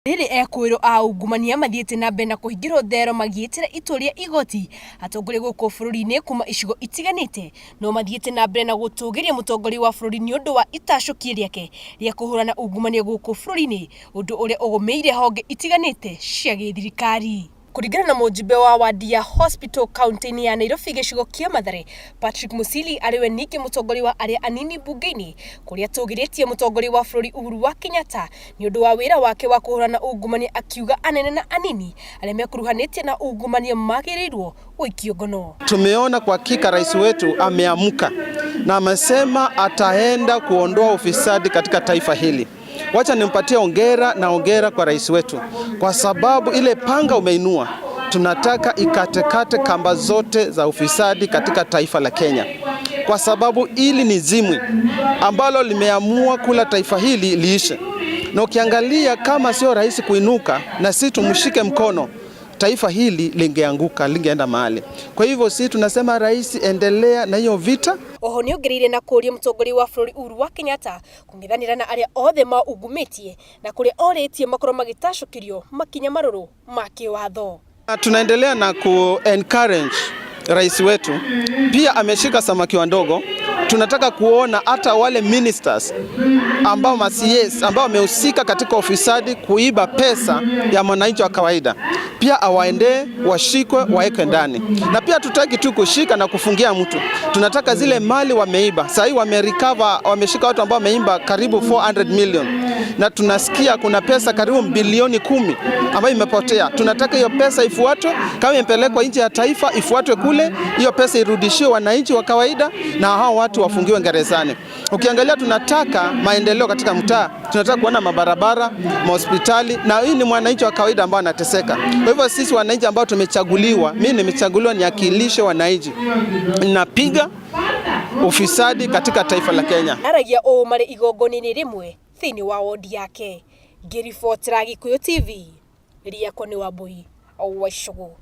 Riri ekwiro a ungumania mathiete na mbere na kuhingirwo thero magietera ituria igoti atongoria guku bururi-ini kuma icigo itiganite no mathiete na mbere na gutugiria mutongoria wa bururi ni undu wa itacukia riake ria kuhurana ungumania guku bururi-ini undu uria ugumeire honge itiganite cia githirikari. Kuringana na mujumbe wa wadi ya hospital county ya Nairobi gicigo kia Mathare, Patrick Musili ariwe ningi mutongoria wa aria anini bunge-ini kuria tugiritie mutongoria wa bururi Uhuru wa Kenyatta ni undu wa wira wake wa kuhurana ungumania, akiuga anene na anini aria mekuruhanitie na ungumania magirirwo uikio ngono. Tumeona kwa hakika rais wetu ameamuka na amesema ataenda kuondoa ufisadi katika taifa hili. Wacha nimpatie ongera kwa rais wetu, kwa sababu ile panga umeinua, tunataka ikatekate kamba zote za ufisadi katika taifa la Kenya, kwa sababu ili ni zimwi ambalo limeamua kula taifa hili liishe. Na ukiangalia kama sio rais kuinuka na si tumshike mkono, taifa hili lingeanguka, lingeenda mahali. Kwa hivyo si tunasema rais, endelea na hiyo vita. Oho ni ongereire na kuria mutongoria wa bururi Uhuru wa Kenyatta kungithanira na aria othe maungumitie na kuria oritie makoro magitacukirio makinya maruru ma kiwatho. Tunaendelea na encourage rais wetu, pia ameshika samaki wa ndogo. Tunataka kuona hata wale ministers ambao ambao wamehusika katika ufisadi kuiba pesa ya mwananchi wa kawaida, pia awaendee, washikwe, waekwe ndani. Na pia tutaki tu kushika na kufungia mtu, tunataka zile mali wameiba. Sasa hivi wameshika watu ambao wameiba karibu 400 million, na tunasikia kuna pesa karibu bilioni 10 ambayo imepotea. Tunataka hiyo pesa ifuatwe, kama imepelekwa nje ya taifa ifuatwe kule, hiyo pesa irudishiwe wananchi wa kawaida na hao watu wafungiwe gerezani. Ukiangalia tunataka maendeleo katika mtaa, tunataka kuona mabarabara, mahospitali, na hii ni mwananchi wa kawaida ambao anateseka. Kwa hivyo sisi wananchi ambao tumechaguliwa, mimi nimechaguliwa niakilishe wananchi, ninapiga ufisadi katika taifa la Kenya. Aragia o mari igongoni-ini rimwe thini wa wodi yake. Gikuyu Tv, riako ni Wambui o Waishugu.